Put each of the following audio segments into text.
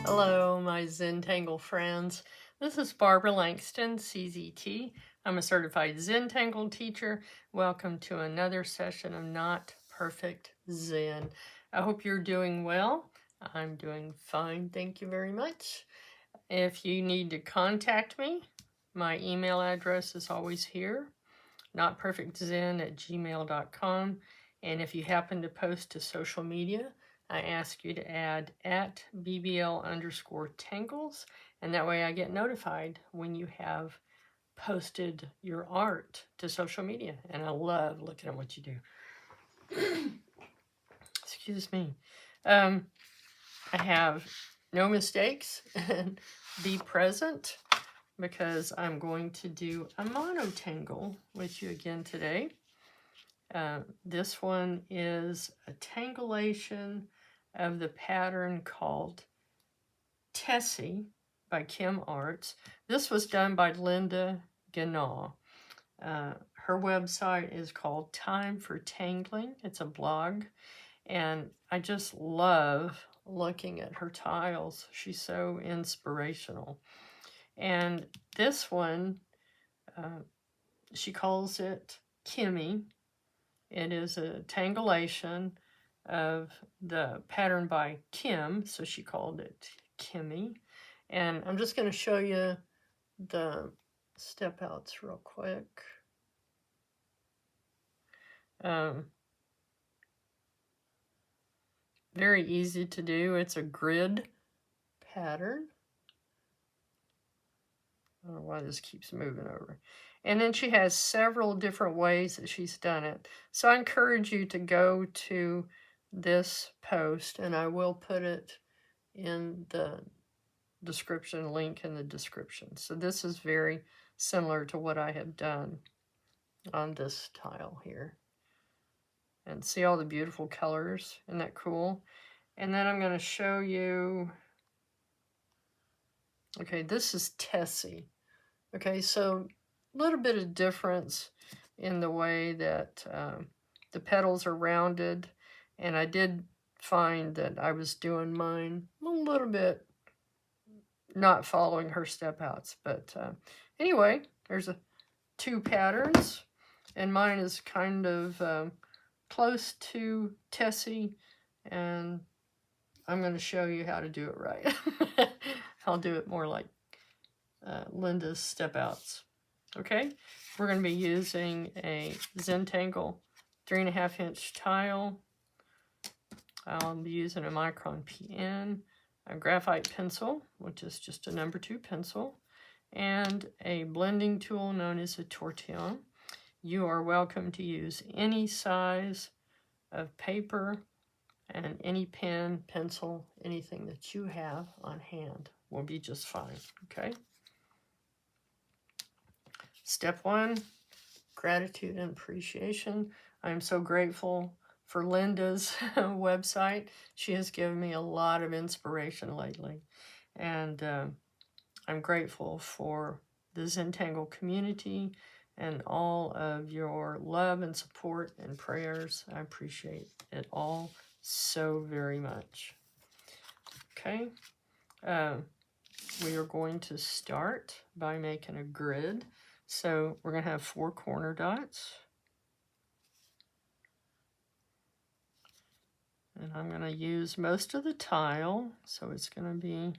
Hello, my Zentangle friends. This is Barbara Langston, CZT. I'm a Certified Zentangle Teacher. Welcome to another session of Not Perfect Zen. I hope you're doing well. I'm doing fine, thank you very much. If you need to contact me, my email address is always here, notperfectzen@gmail.com. And if you happen to post to social media, I ask you to add @BBL_tangles, and that way I get notified when you have posted your art to social media. And I love looking at what you do. Excuse me. I have no mistakes and be present because I'm going to do a monotangle with you again today. This one is a tangleation of the pattern called Tessie by Kim Aarts. This was done by Linda Genaw. Her website is called Time for Tangling. It's a blog, and I just love looking at her tiles. She's so inspirational. And this one, she calls it Kimmie. It is a tangleation of the pattern by Kim, so she called it Kimmie. And I'm just going to show you the step outs real quick. Very easy to do. It's a grid pattern. I don't know why this keeps moving over. And then she has several different ways that she's done it. So I encourage you to go to this post, and I will put it in the description, link in the description. So this is very similar to what I have done on this tile here. And see all the beautiful colors? Isn't that cool? And then I'm going to show you, okay, this is Tessie. Okay, so a little bit of difference in the way that the petals are rounded, and I did find that I was doing mine a little bit not following her step outs, but anyway, there's two patterns, and mine is kind of close to Tessie, and I'm going to show you how to do it right. I'll do it more like Linda's step outs. Okay, we're going to be using a Zentangle 3.5 inch tile. I'll be using a Micron PN, a graphite pencil, which is just a number 2 pencil, and a blending tool known as a tortillion. You are welcome to use any size of paper, and any pen, pencil, anything that you have on hand will be just fine, okay? Step 1, gratitude and appreciation. I'm so grateful for Linda's website. She has given me a lot of inspiration lately, and I'm grateful for the Zentangle community and all of your love and support and prayers. I appreciate it all so very much. Okay, we are going to start by making a grid. So we're going to have 4 corner dots. And I'm going to use most of the tile, so it's going to be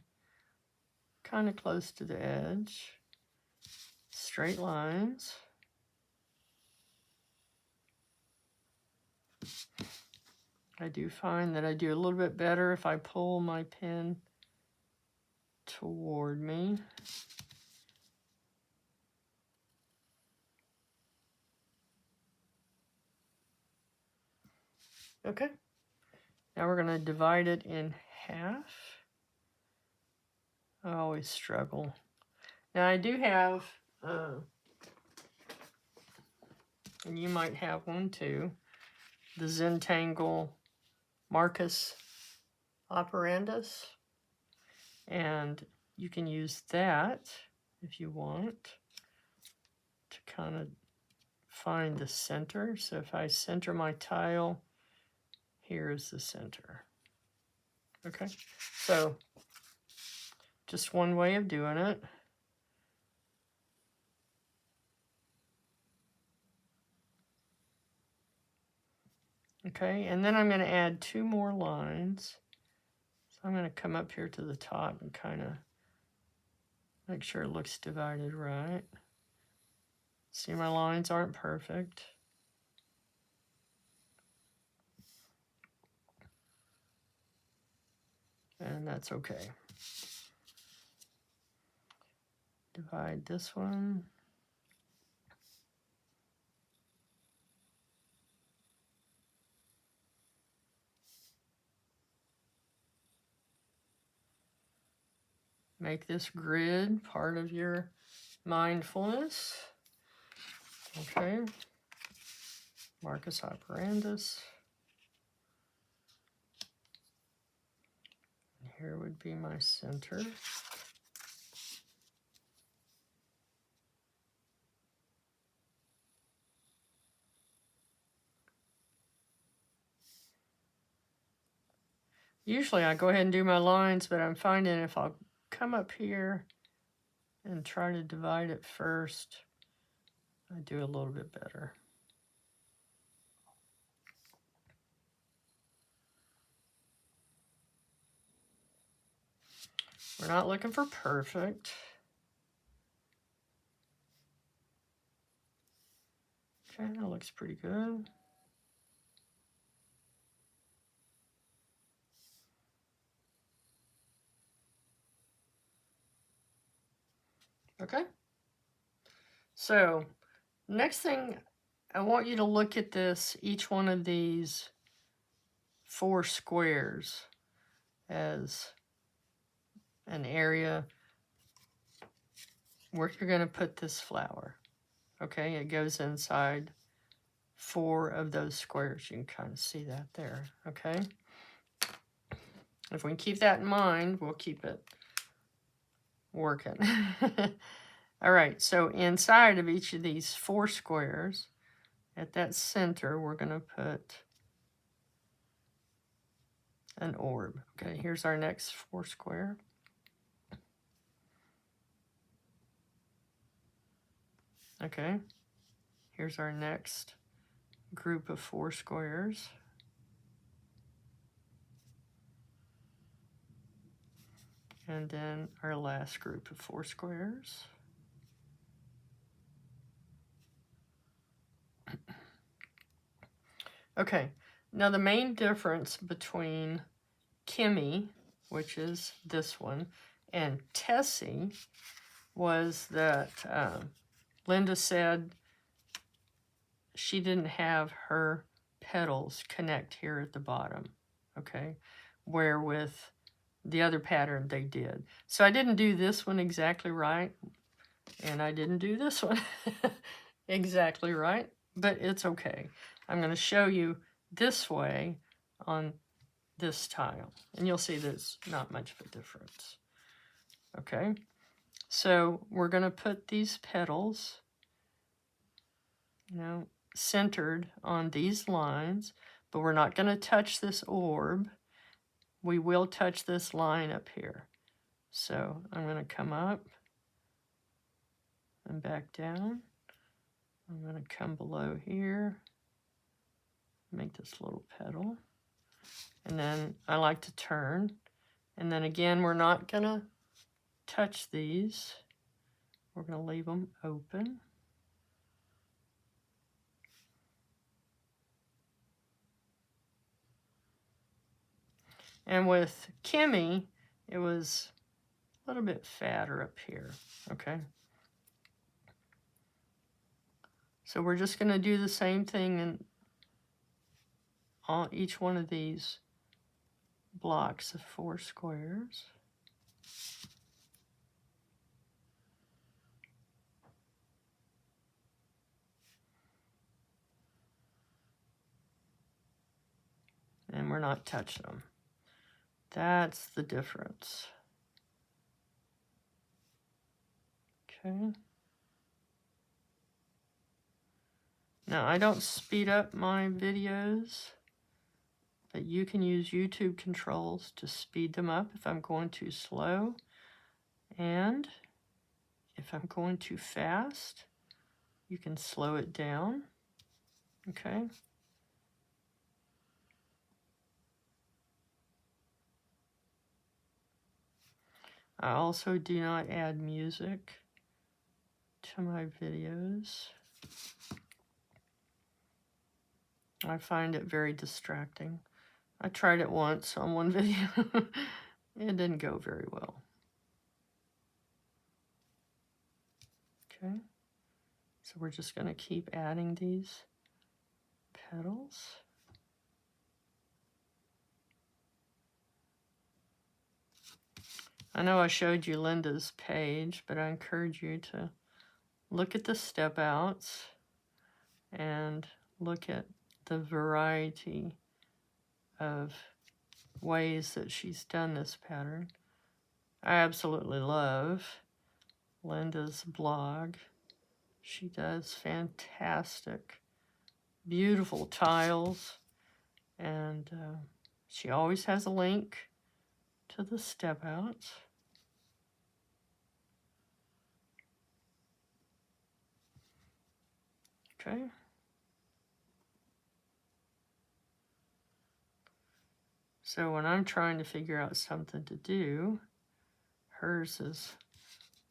kind of close to the edge. Straight lines. I do find that I do a little bit better if I pull my pen toward me. Okay, Now we're going to divide it in half. I always struggle. Now I do have, and you might have one too, the Zentangle Marcus operandus. And you can use that if you want to kind of find the center. So if I center my tile, here's the center. Okay, so just one way of doing it. Okay, and then I'm going to add 2 more lines. So I'm going to come up here to the top and kind of make sure it looks divided right. See, my lines aren't perfect. And that's okay. Divide this one. Make this grid part of your mindfulness. Okay. Marcus operandus. And here would be my center. Usually I go ahead and do my lines, but I'm finding if I'll come up here and try to divide it first, I do a little bit better. We're not looking for perfect. Okay, that looks pretty good. Okay. So next thing, I want you to look at this, each one of these 4 squares as an area where you're going to put this flower. Okay, it goes inside 4 of those squares. You can kind of see that there. Okay. If we can keep that in mind, we'll keep it working. All right, so inside of each of these 4 squares, at that center, we're going to put an orb. Okay, here's our next 4 square. Okay, here's our next group of 4 squares. And then our last group of 4 squares. Okay, now the main difference between Kimmie, which is this one, and Tessie was that Linda said she didn't have her petals connect here at the bottom, okay? Where with the other pattern they did. So I didn't do this one exactly right, and I didn't do this one exactly right, but it's okay. I'm going to show you this way on this tile, and you'll see there's not much of a difference. Okay, so we're going to put these petals, you know, centered on these lines, but we're not going to touch this orb. We will touch this line up here. So I'm going to come up and back down. I'm going to come below here, make this little petal. And then I like to turn. And then again, we're not going to touch these. We're going to leave them open. And with Kimmie, it was a little bit fatter up here, okay? So we're just going to do the same thing in each one of these blocks of 4 squares. And we're not touching them. That's the difference. Okay. Now, I don't speed up my videos, but you can use YouTube controls to speed them up if I'm going too slow. And if I'm going too fast, you can slow it down. Okay. I also do not add music to my videos. I find it very distracting. I tried it once on one video. It didn't go very well. Okay, so we're just going to keep adding these petals. I know I showed you Linda's page, but I encourage you to look at the step outs and look at the variety of ways that she's done this pattern. I absolutely love Linda's blog. She does fantastic, beautiful tiles, and she always has a link to the step outs. Okay. So when I'm trying to figure out something to do, hers is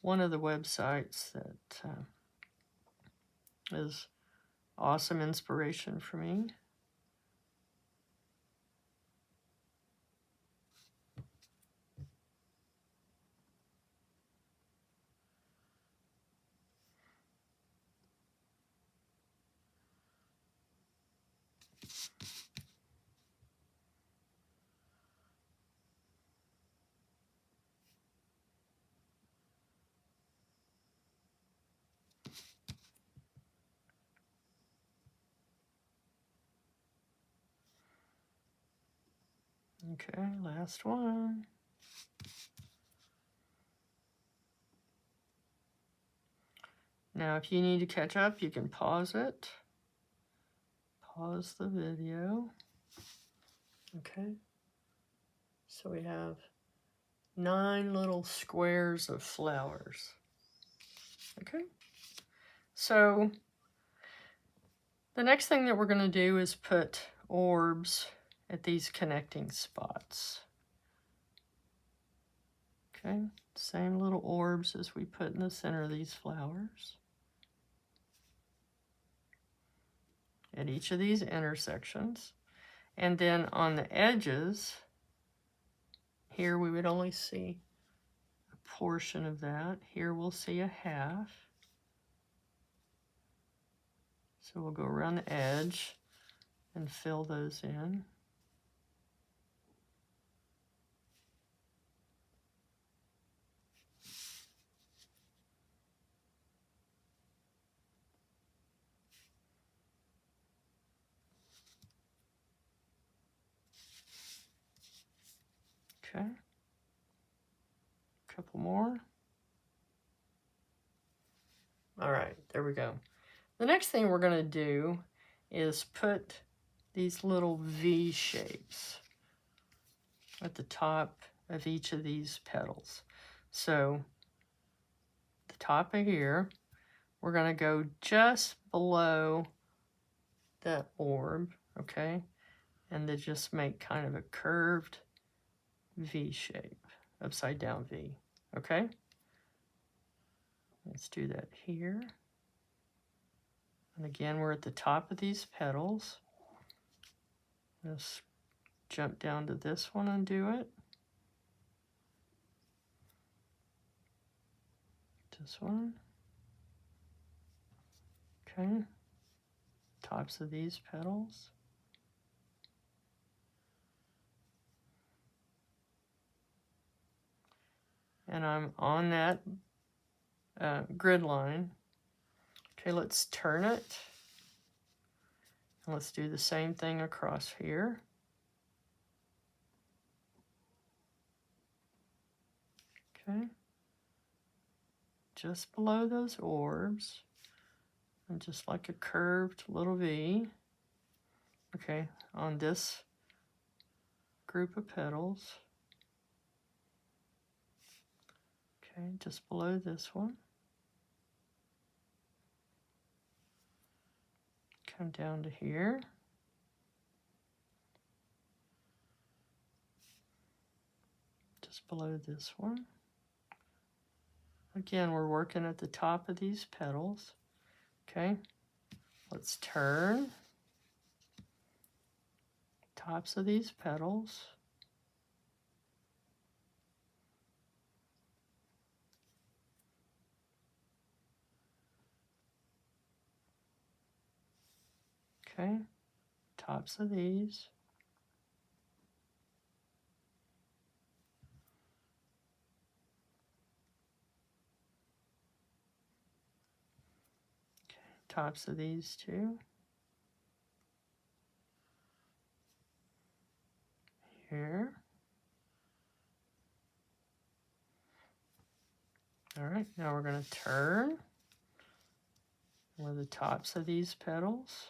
one of the websites that is awesome inspiration for me. Okay, last one. Now, if you need to catch up, you can pause it. Pause the video. Okay. So we have 9 little squares of flowers. Okay. So the next thing that we're going to do is put orbs at these connecting spots. Okay, same little orbs as we put in the center of these flowers. At each of these intersections. And then on the edges, here we would only see a portion of that. Here we'll see a half. So we'll go around the edge and fill those in. Okay. A couple more. All right, there we go. The next thing we're going to do is put these little V shapes at the top of each of these petals. So the top of here, we're going to go just below that orb, okay? And then just make kind of a curved V shape, upside down V, okay? Let's do that here. And again, we're at the top of these petals. Let's jump down to this one and do it. This one. Okay. Tops of these petals. and I'm on that grid line. Okay, let's turn it. And let's do the same thing across here. Okay. Just below those orbs, and just like a curved little V. Okay, on this group of petals. Okay, just below this one. Come down to here. Just below this one. Again, we're working at the top of these petals. Okay, let's turn tops of these petals. Okay, tops of these. Okay, tops of these two. Here. All right, now we're going to turn with the tops of these petals.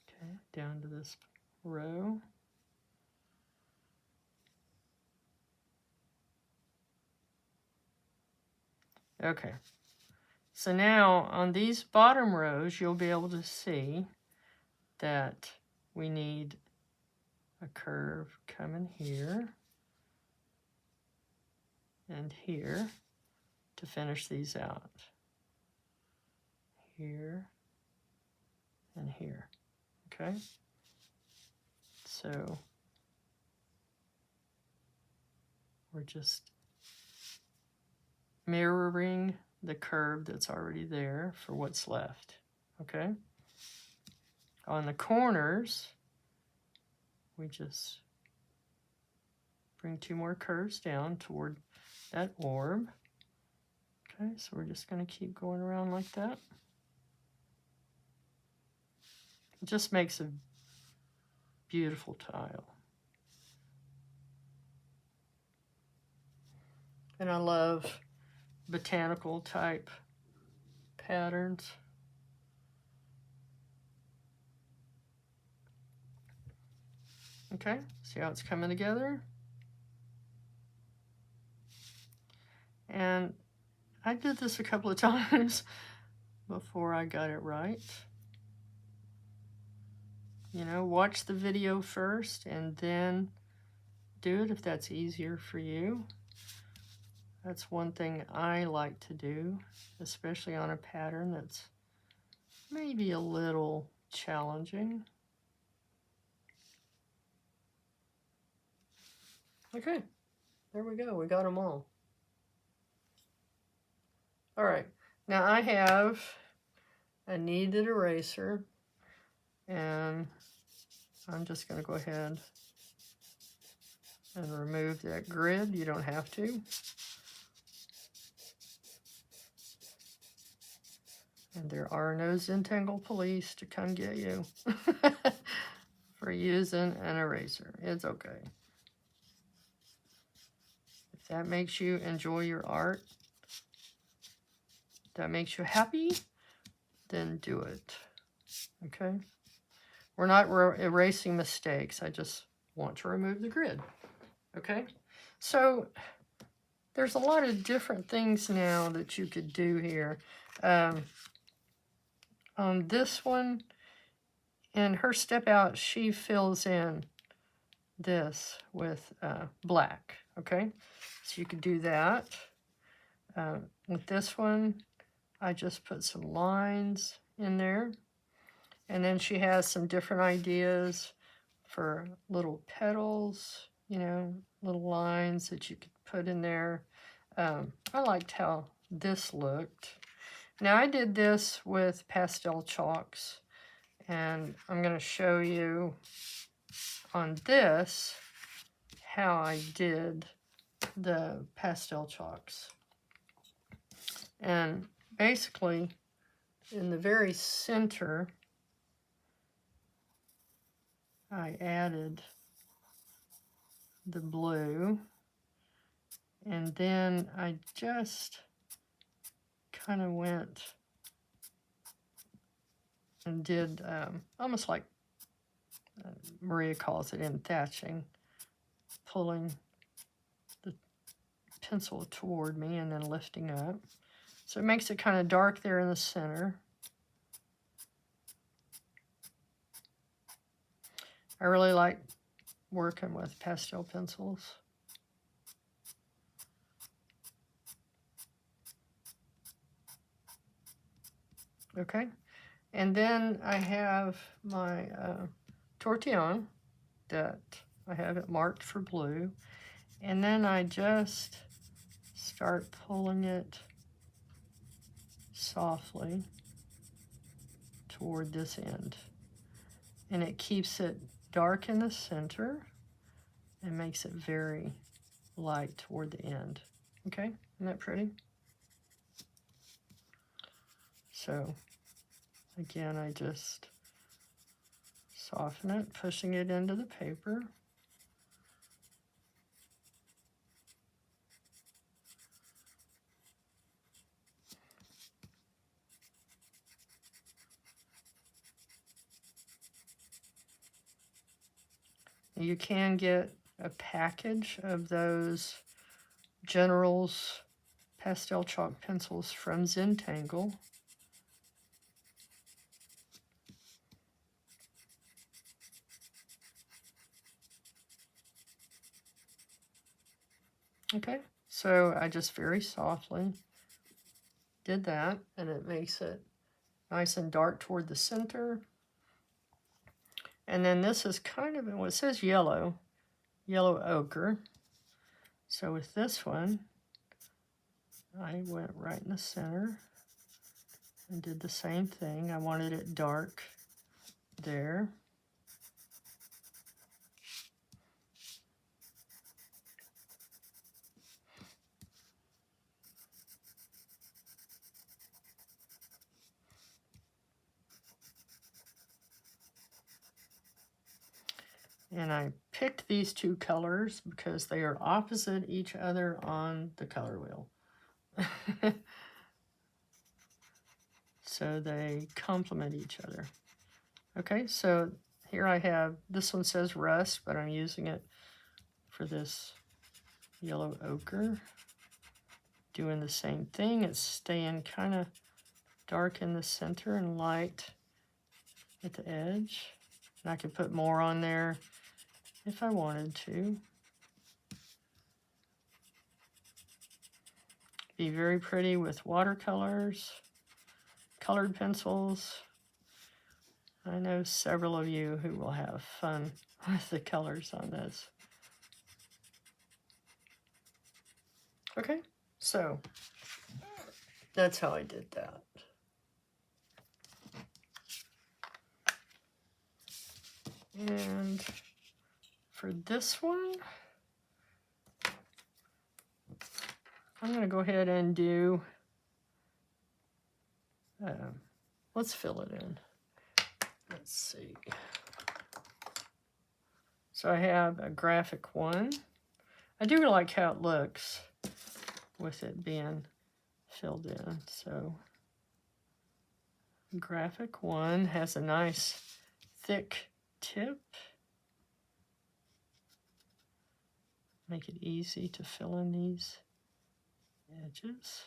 Okay, down to this row. Okay, so now on these bottom rows, you'll be able to see that we need a curve coming here and here to finish these out. Here and here, okay? So we're just mirroring the curve that's already there for what's left, okay? On the corners, we just bring two more curves down toward that orb. Okay, so we're just going to keep going around like that. It just makes a beautiful tile. And I love botanical type patterns. Okay, see how it's coming together? And I did this a couple of times before I got it right. You know, watch the video first and then do it if that's easier for you. That's one thing I like to do, especially on a pattern that's maybe a little challenging. Okay, there we go. We got them all. All right, now I have a kneaded eraser, and I'm just going to go ahead and remove that grid. You don't have to. And there are no Zentangle police to come get you for using an eraser. It's okay. If that makes you enjoy your art, that makes you happy, then do it. Okay? We're not erasing mistakes. I just want to remove the grid. Okay? So there's a lot of different things now that you could do here. On this one, in her step out, she fills in this with black, okay? So you could do that. With this one, I just put some lines in there. And then she has some different ideas for little petals, you know, little lines that you could put in there. I liked how this looked. Now I did this with pastel chalks, and I'm going to show you on this how I did the pastel chalks. And basically, in the very center, I added the blue, and then I just kind of went and did almost like Maria calls it in thatching, pulling the pencil toward me and then lifting up. So it makes it kind of dark there in the center. I really like working with pastel pencils. Okay, and then I have my tortillion that I have it marked for blue, and then I just start pulling it softly toward this end, and it keeps it dark in the center and makes it very light toward the end. Okay, isn't that pretty? So again, I just soften it, pushing it into the paper. You can get a package of those General's pastel chalk pencils from Zentangle. Okay, so I just very softly did that, and it makes it nice and dark toward the center. And then this is kind of, well, it says yellow ochre. So with this one, I went right in the center and did the same thing. I wanted it dark there. And I picked these two colors because they are opposite each other on the color wheel. So they complement each other. Okay, so here I have, this one says rust, but I'm using it for this yellow ochre. Doing the same thing, it's staying kind of dark in the center and light at the edge. And I could put more on there if I wanted to. Be very pretty with watercolors, colored pencils. I know several of you who will have fun with the colors on this. Okay, so that's how I did that. And for this one, I'm going to go ahead and do, let's fill it in. Let's see. So I have a graphic one. I do like how it looks with it being filled in. So graphic one has a nice thick tip. Make it easy to fill in these edges.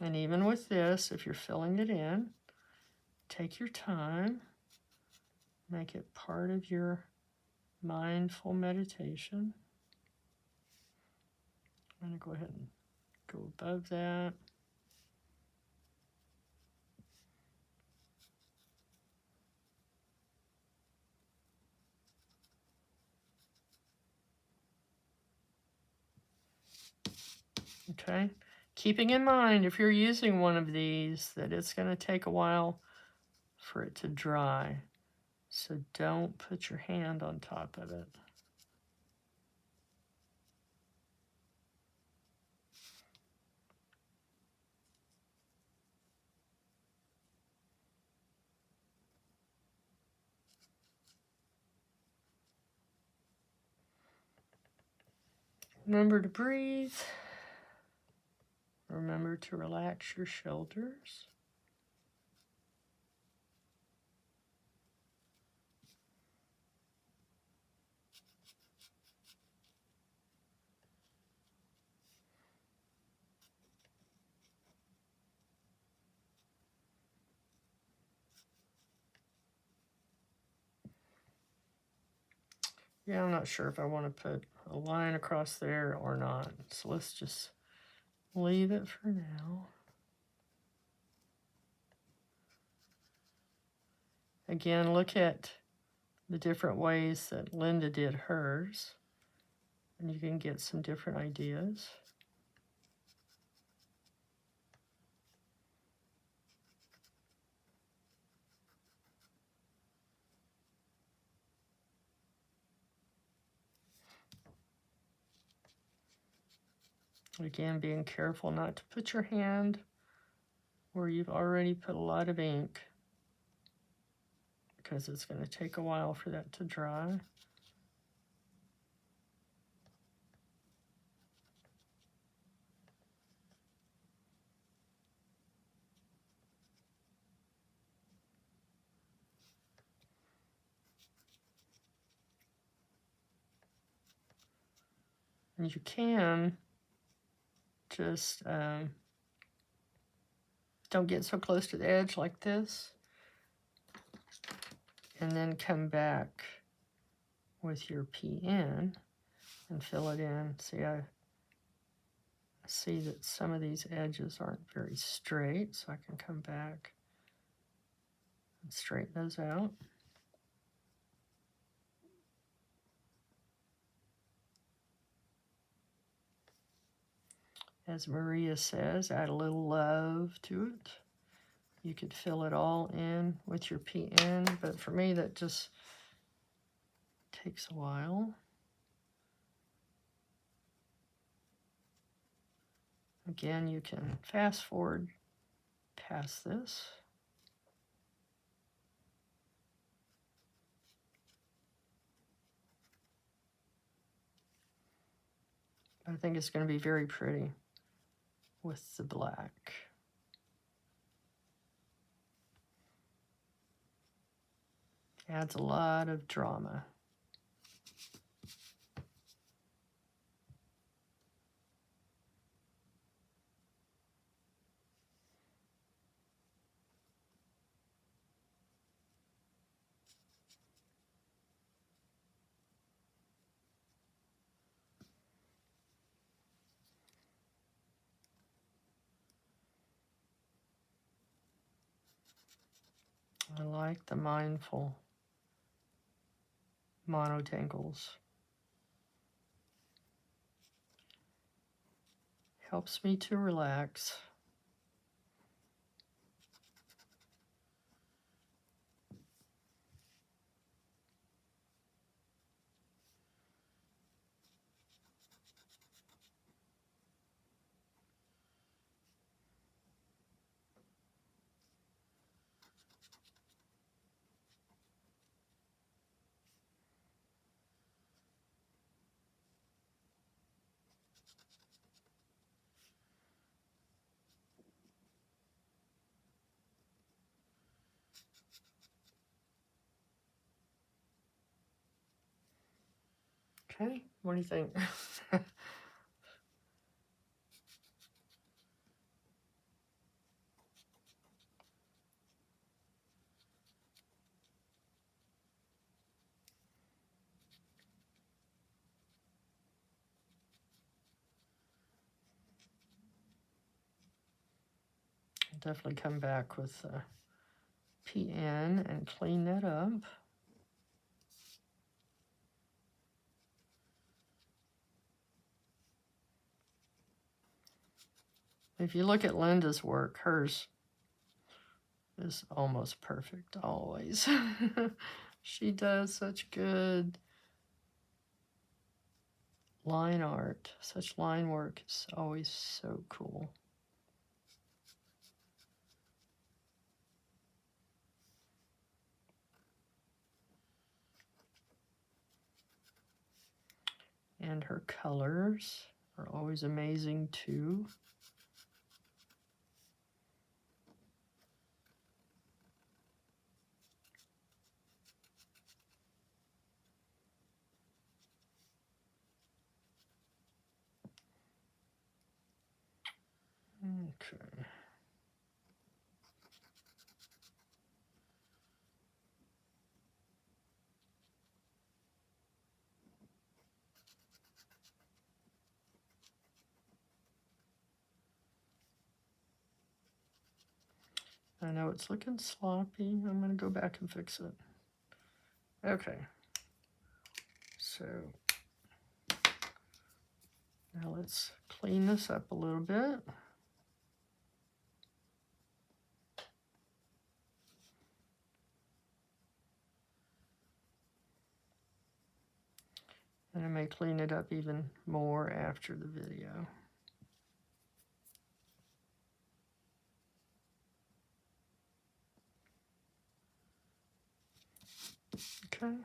And even with this, if you're filling it in, take your time, make it part of your mindful meditation. I'm going to go ahead and Go above that. Okay, keeping in mind if you're using one of these that it's going to take a while for it to dry. So don't put your hand on top of it. Remember to breathe. Remember to relax your shoulders. Yeah, I'm not sure if I want to put a line across there or not. So let's just leave it for now. Again, look at the different ways that Linda did hers, and you can get some different ideas. Again, being careful not to put your hand where you've already put a lot of ink, because it's going to take a while for that to dry. And you can just don't get so close to the edge like this, and then come back with your PN and fill it in. See, I see that some of these edges aren't very straight, so I can come back and straighten those out. As Maria says, add a little love to it. You could fill it all in with your PN, but for me that just takes a while. Again, you can fast forward past this. I think it's going to be very pretty with the black. Adds a lot of drama. I like the mindful monotangles. Helps me to relax. Okay, what do you think? definitely come back with PN and clean that up. If you look at Linda's work, hers is almost perfect always. She does such good line art. Such line work is always so cool. And her colors are always amazing too. Okay. I know it's looking sloppy. I'm going to go back and fix it. Okay. So now let's clean this up a little bit. And I may clean it up even more after the video. Okay.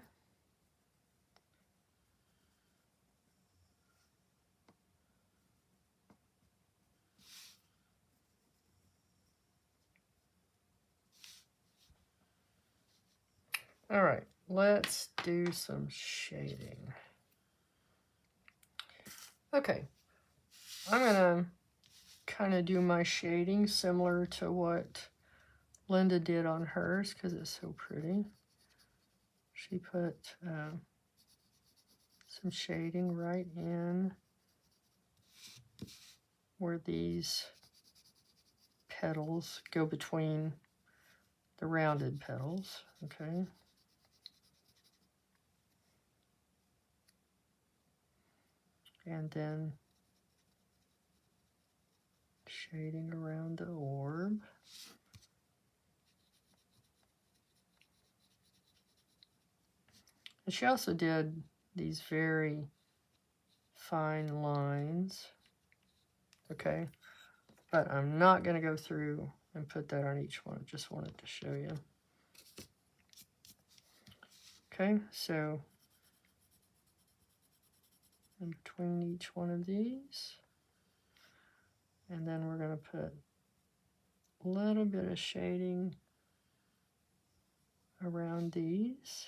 All right, let's do some shading. Okay, I'm gonna kind of do my shading similar to what Linda did on hers because it's so pretty. She put some shading right in where these petals go between the rounded petals, okay? And then shading around the orb. And she also did these very fine lines, okay? But I'm not going to go through and put that on each one. I just wanted to show you. Okay, so in between each one of these, and then we're going to put a little bit of shading around these.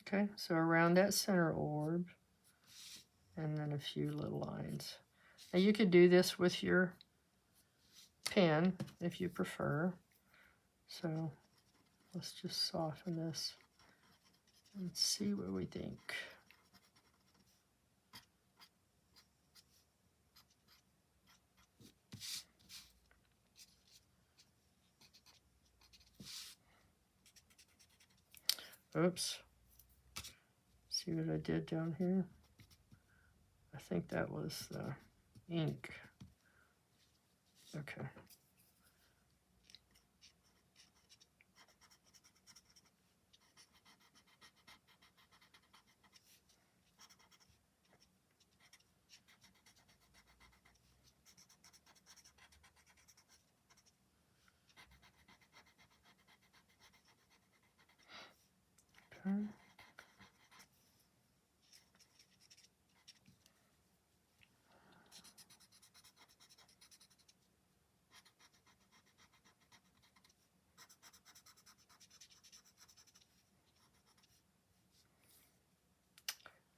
Okay, so around that center orb, and then a few little lines. Now you could do this with your pen if you prefer. So let's just soften this and see what we think. Oops. See what I did down here? I think that was the ink. Okay. Okay.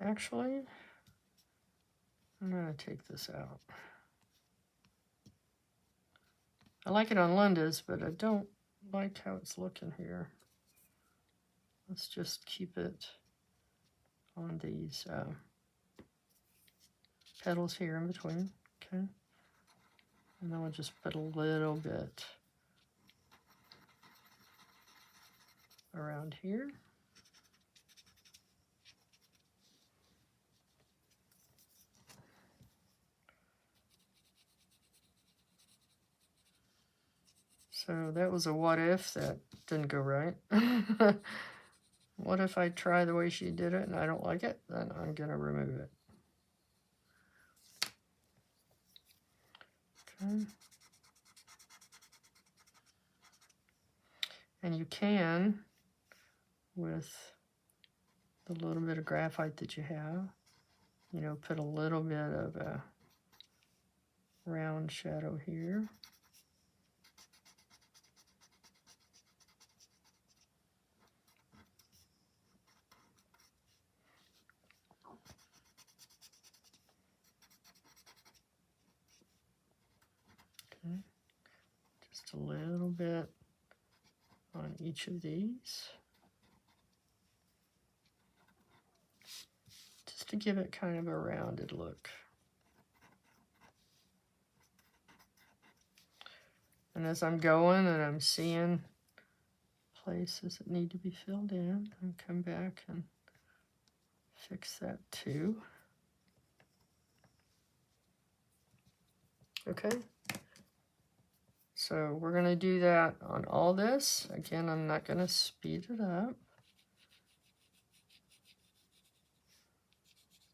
Actually, I'm going to take this out. I like it on Linda's, but I don't like how it's looking here. Let's just keep it on these petals here in between, okay? And then we'll just put a little bit around here. So that was a what if that didn't go right. What if I try the way she did it and I don't like it? Then I'm gonna remove it. Okay. And you can, with the little bit of graphite that you have, you know, put a little bit of a round shadow here. Okay. Just a little bit on each of these. Just to give it kind of a rounded look. And as I'm going and I'm seeing places that need to be filled in, I come back and fix that too. Okay. So we're going to do that on all this. Again, I'm not going to speed it up.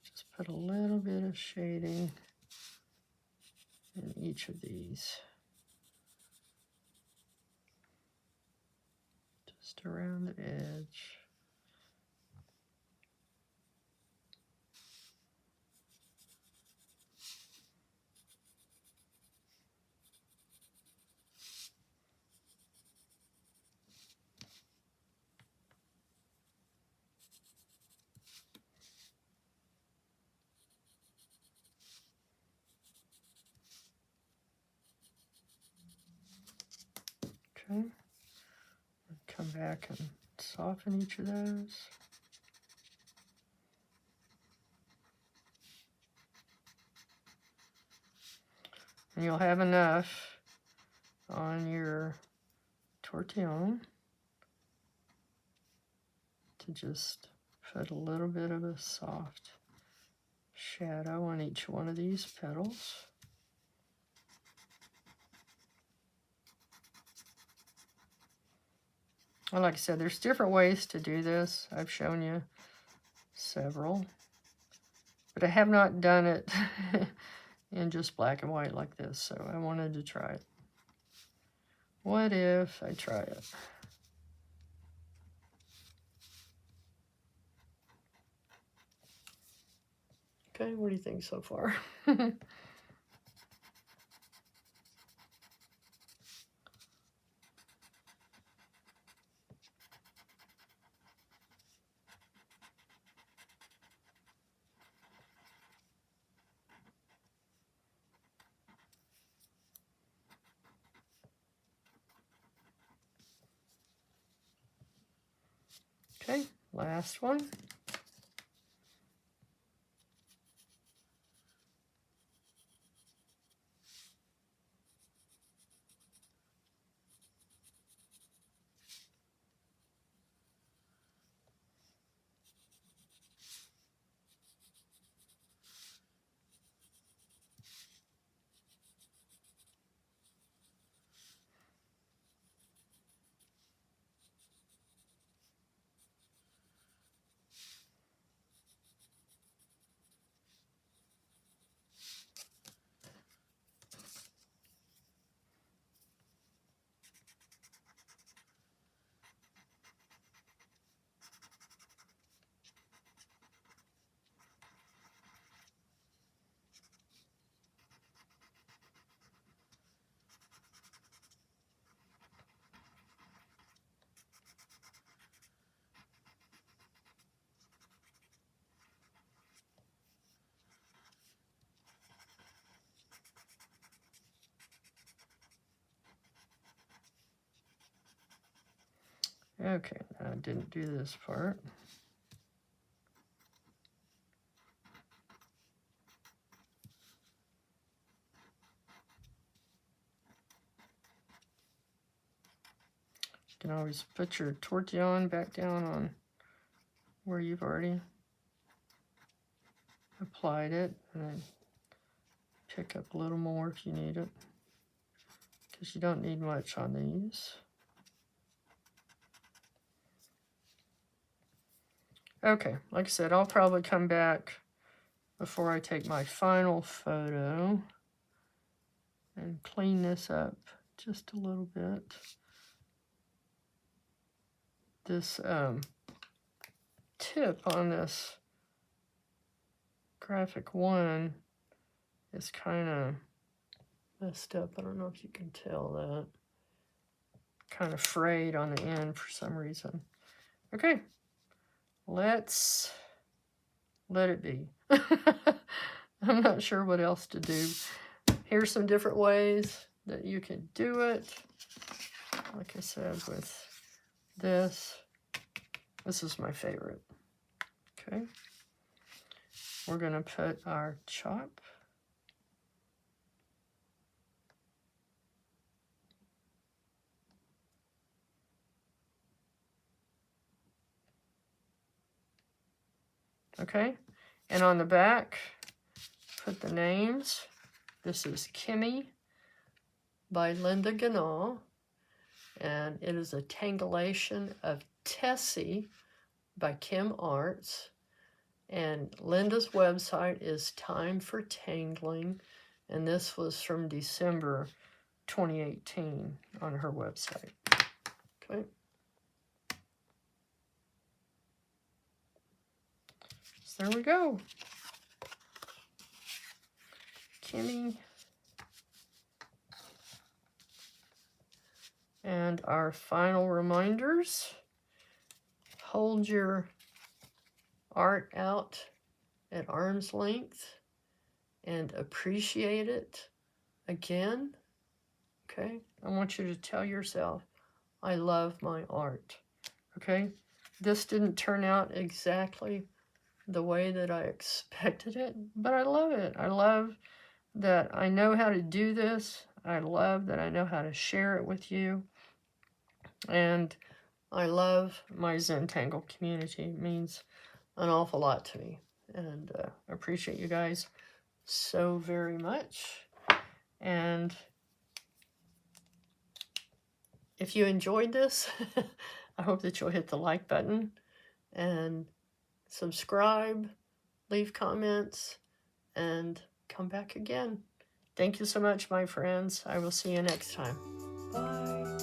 Just put a little bit of shading in each of these. Just around the edge. Okay. Come back and soften each of those. And you'll have enough on your tortillion to just put a little bit of a soft shadow on each one of these petals. And like I said, there's different ways to do this. I've shown you several, but I have not done it in just black and white like this, so I wanted to try it. What if I try it? Okay, what do you think so far? Okay, last one. Okay, I didn't do this part. You can always put your tortillion back down on where you've already applied it, and then pick up a little more if you need it, because you don't need much on these. Okay, like I said, I'll probably come back before I take my final photo and clean this up just a little bit. This tip on this graphic one is kind of messed up. I don't know if you can tell that. Kind of frayed on the end for some reason. Okay, let's let it be. I'm not sure what else to do. Here's some different ways that you can do it. Like I said, with this is my favorite. Okay, we're gonna put our chop. Okay, and on the back, put the names. This is Kimmie by Linda Genaw, and it is a tangleation of Tessie by Kim Aarts, and Linda's website is Time for Tangling, and this was from December 2018 on her website. Okay. So there we go. Kimmie. And our final reminders. Hold your art out at arm's length and appreciate it again. Okay? I want you to tell yourself, I love my art. Okay? This didn't turn out exactly the way that I expected it, but I love it. I love that I know how to do this. I love that I know how to share it with you. And I love my Zentangle community. It means an awful lot to me. And I appreciate you guys so very much. And if you enjoyed this, I hope that you'll hit the like button and subscribe, leave comments, and come back again. Thank you so much, my friends. I will see you next time. Bye.